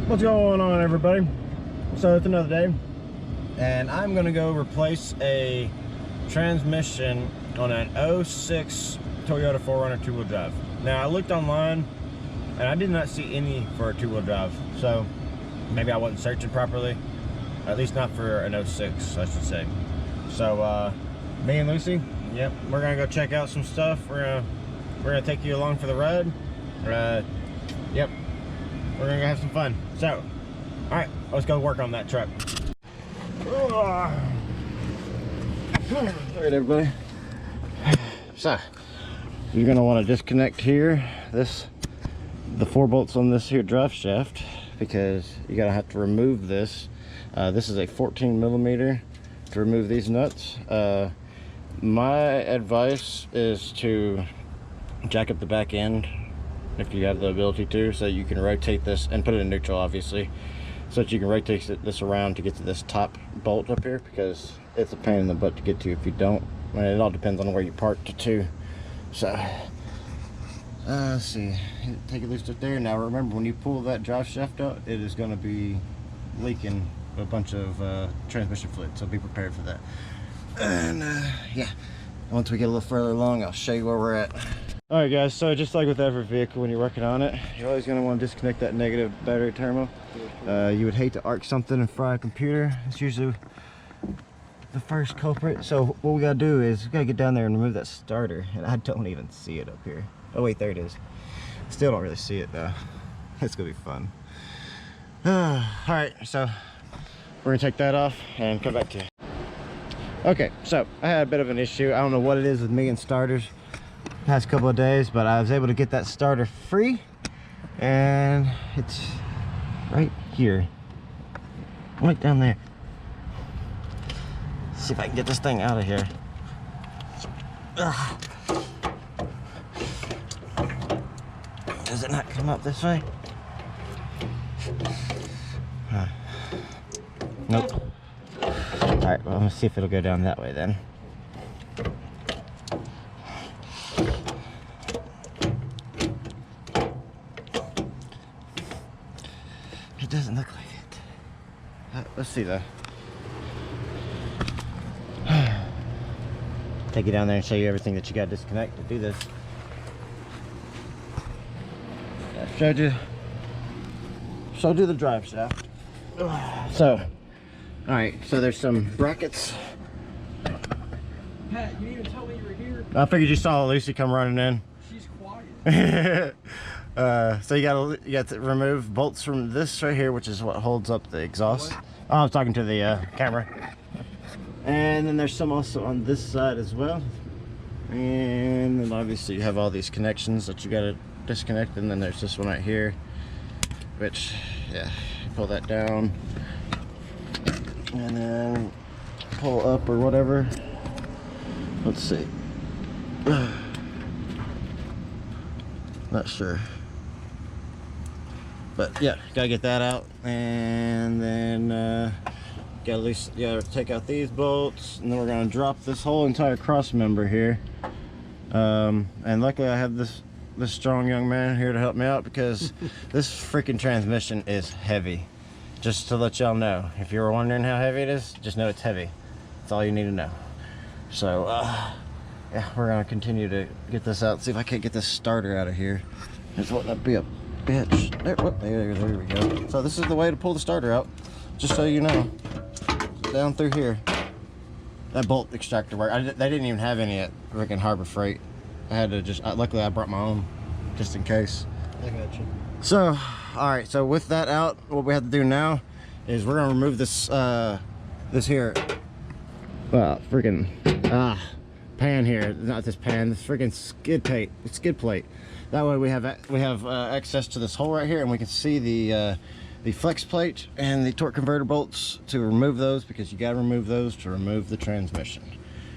What's going on, everybody? So it's another day and I'm gonna go replace a transmission on an 06 Toyota 4Runner two-wheel drive. Now I looked online and I did not see any for a two-wheel drive, so maybe I wasn't searching properly, at least not for an 06 I should say. So me and Lucy, yep, we're gonna go check out some stuff. We're gonna take you along for the ride. Yep, we're gonna go have some fun. So, all right, let's go work on that truck. All right, everybody. So, you're gonna want to disconnect here the 4 bolts on this here drive shaft, because you're gonna have to remove this. This is a 14 millimeter to remove these nuts. My advice is to jack up the back end if you have the ability to, so you can rotate this and put it in neutral, obviously, so that you can rotate this around to get to this top bolt up here, because it's a pain in the butt to get to if you don't. I mean, it all depends on where you parked it to. So let's see, take it loose up there. Now remember, when you pull that drive shaft out, it is going to be leaking a bunch of transmission fluid, so be prepared for that. And yeah, once we get a little further along, I'll show you where we're at. All right, guys, so just like with every vehicle, when you're working on it, you're always going to want to disconnect that negative battery terminal. You would hate to arc something and fry a computer. It's usually the first culprit. So what we got to do is we got to get down there and remove that starter, and I don't even see it up here. Oh wait, there it is. Still don't really see it though. It's gonna be fun. All right, so we're gonna take that off and come back to you. Okay, so I had a bit of an issue. I don't know what it is with me and starters past couple of days, but I was able to get that starter free, and it's right here, right down there. Let's see if I can get this thing out of here. Ugh. Does it not come up this way? Nope. All right, well, let's see if it'll go down that way then. It doesn't look like it. Let's see though. Take you down there and show you everything that you got to disconnect to do this. Showed you the drive shaft. So, all right, so there's some brackets. Pat, you didn't even tell me you were here. I figured you saw Lucy come running in. She's quiet. So you got to remove bolts from this right here, which is what holds up the exhaust. What? Oh, I was talking to the camera. And then there's some also on this side as well. And then obviously you have all these connections that you got to disconnect, and then there's this one right here, which, yeah, pull that down and then pull up or whatever. Let's see. Not sure, but yeah, gotta get that out, and then gotta take out these bolts, and then we're gonna drop this whole entire cross member here. And luckily I have this strong young man here to help me out, because this freaking transmission is heavy. Just to let y'all know, if you were wondering how heavy it is, just know it's heavy. That's all you need to know. So yeah, we're gonna continue to get this out, see if I can't get this starter out of here. It's wanting to be a bitch. There we go. So this is the way to pull the starter out, just so you know. Down through here. That bolt extractor worked. They didn't even have any at freaking Harbor Freight. I had to just, luckily I brought my own, just in case. I got you. So, all right, so with that out, what we have to do now is we're gonna remove this, this here, freaking, pan here, not this pan, this freaking skid plate. That way we have access to this hole right here, and we can see the flex plate and the torque converter bolts to remove those, because you gotta remove those to remove the transmission.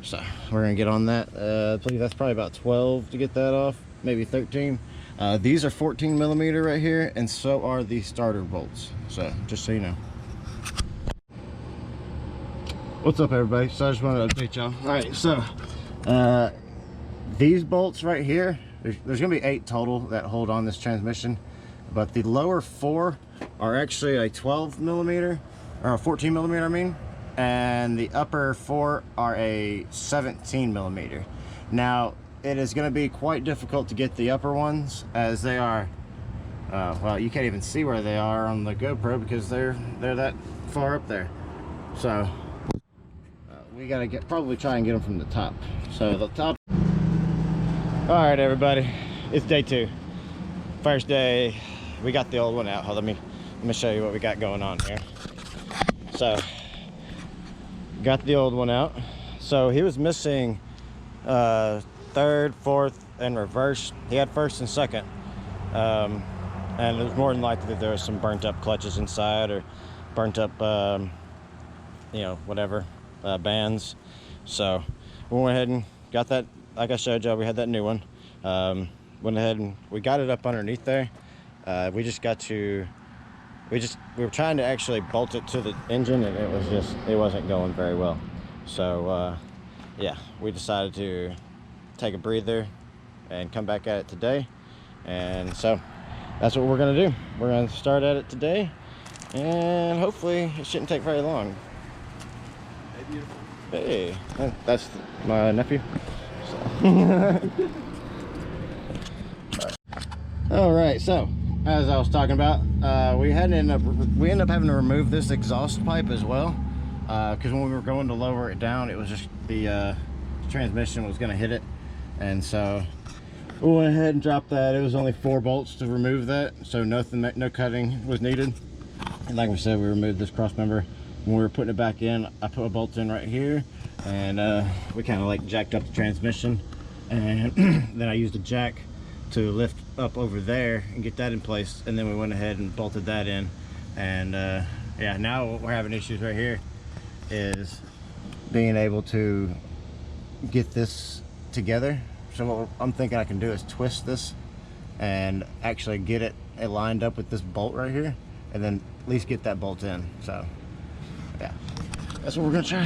So we're gonna get on that. I believe that's probably about 12 to get that off, maybe 13. These are 14 millimeter right here, and so are the starter bolts. So just so you know. What's up, everybody? So I just wanted to update y'all. All right, so these bolts right here, there's gonna be 8 total that hold on this transmission, but the lower 4 are actually a 12 millimeter, or a 14 millimeter, I mean, and the upper 4 are a 17 millimeter. Now, it is going to be quite difficult to get the upper ones, as they are, well, you can't even see where they are on the GoPro because they're that far up there. So we gotta probably try and get them from the top. So the top. All right, everybody, it's day 2. First day, we got the old one out. Let me show you what we got going on here. So got the old one out. So he was missing 3rd, 4th, and reverse. He had 1st and 2nd, and it was more than likely that there was some burnt up clutches inside, or burnt up you know, whatever, bands. So we went ahead and got that, like I showed you, we had that new one. Went ahead and we got it up underneath there. We were trying to actually bolt it to the engine, and it wasn't going very well. So yeah, we decided to take a breather and come back at it today. And so that's what we're gonna do. We're gonna start at it today, and hopefully it shouldn't take very long. Hey, beautiful. Hey, that's my nephew. So. All right, so as I was talking about, we ended up having to remove this exhaust pipe as well, because when we were going to lower it down, it was just the transmission was going to hit it, and so we went ahead and dropped that. It was only 4 bolts to remove that, so no cutting was needed. And like we said, we removed this cross member. When we were putting it back in, I put a bolt in right here, and we kind of like jacked up the transmission, and then I used a jack to lift up over there and get that in place, and then we went ahead and bolted that in. And yeah, now what we're having issues right here is being able to get this together. So what I'm thinking I can do is twist this and actually get it lined up with this bolt right here, and then at least get that bolt in. So yeah, that's what we're gonna try.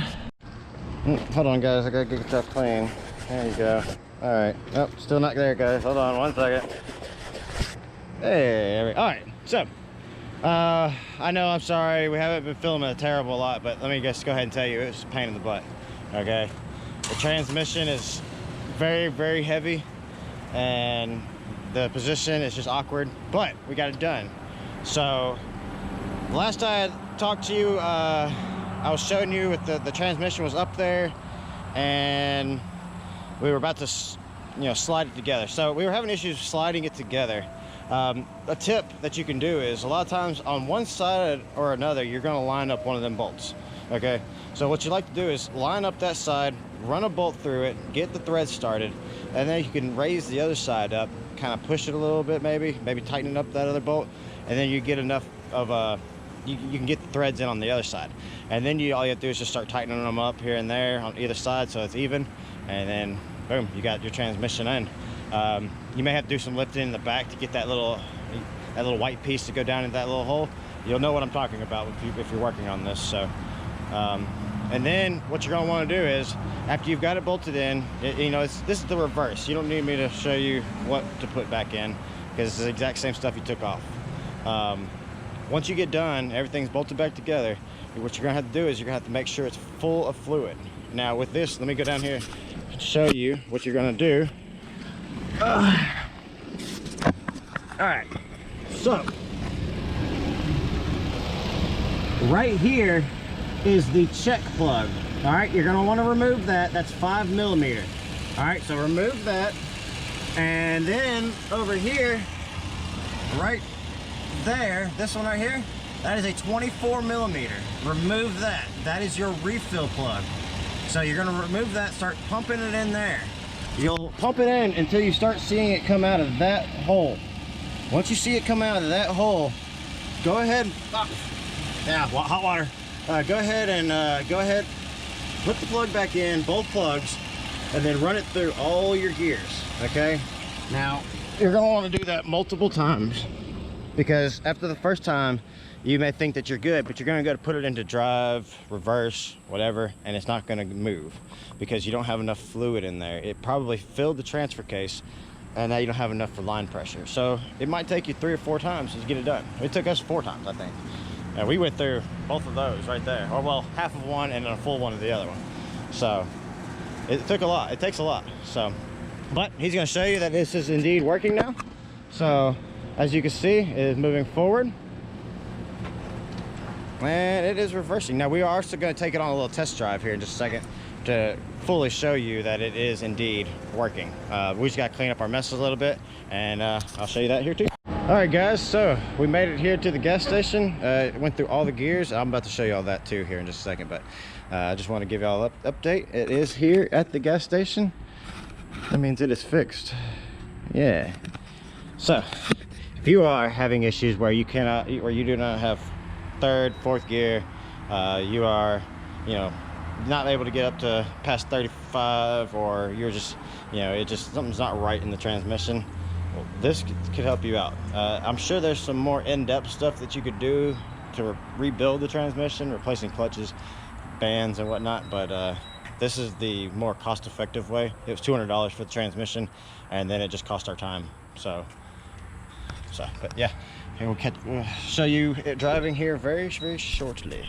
Hold on, guys, I gotta get that clean. There you go. All right. Nope, still not there, guys. Hold on 1 second. Hey, all right. So I know, I'm sorry, we haven't been filming a terrible lot, but let me just go ahead and tell you, it was a pain in the butt. Okay, the transmission is very, very heavy, and the position is just awkward, but we got it done. So last I talked to you, I was showing you with the transmission was up there, and we were about to, you know, slide it together. So we were having issues sliding it together. A tip that you can do is, a lot of times on one side or another, you're going to line up one of them bolts. Okay, so what you like to do is line up that side, run a bolt through it, get the thread started, and then you can raise the other side up, kind of push it a little bit, maybe tighten up that other bolt, and then you get enough of you can get the threads in on the other side, and then all you have to do is just start tightening them up here and there on either side so it's even, and then boom, you got your transmission in. You may have to do some lifting in the back to get that little white piece to go down into that little hole. You'll know what I'm talking about if you're working on this. So and then what you're going to want to do is, after you've got it bolted in, you know, this is the reverse. You don't need me to show you what to put back in, because it's the exact same stuff you took off. Once you get done, everything's bolted back together. What you're going to have to do is you're going to have to make sure it's full of fluid. Now with this, let me go down here and show you what you're going to do. All right, so right here is the check plug. All right, you're going to want to remove that. That's 5 millimeter. All right, so remove that, and then over here, right there, this one right here, that is a 24 millimeter. Remove that. That is your refill plug. So you're going to remove that, start pumping it in there. You'll pump it in until you start seeing it come out of that hole. Once you see it come out of that hole, go ahead, hot water. Go ahead and put the plug back in, both plugs, and then run it through all your gears, okay? Now, you're gonna wanna do that multiple times, because after the first time, you may think that you're good, but you're gonna go to put it into drive, reverse, whatever, and it's not gonna move because you don't have enough fluid in there. It probably filled the transfer case, and now you don't have enough for line pressure. So it might take you 3 or 4 times to get it done. It took us 4 times, I think. And we went through both of those right there. Or well, half of one and then a full one of the other one. So it took a lot. It takes a lot. So, but he's going to show you that this is indeed working now. So as you can see, it is moving forward. And it is reversing. Now we are also going to take it on a little test drive here in just a second to fully show you that it is indeed working. We just got to clean up our messes a little bit, and I'll show you that here too. All right guys, so we made it here to the gas station. Went through all the gears. I'm about to show you all that too here in just a second, but I just want to give y'all an update. It is here at the gas station. That means it is fixed. Yeah. So if you are having issues where you do not have 3rd, 4th gear, you are, you know, not able to get up to past 35, or you're just, you know, something's not right in the transmission, well, this could help you out. I'm sure there's some more in-depth stuff that you could do to rebuild the transmission, replacing clutches, bands and whatnot, but this is the more cost-effective way. It was $200 for the transmission, and then it just cost our time. So but yeah, we'll show you it driving here very, very shortly.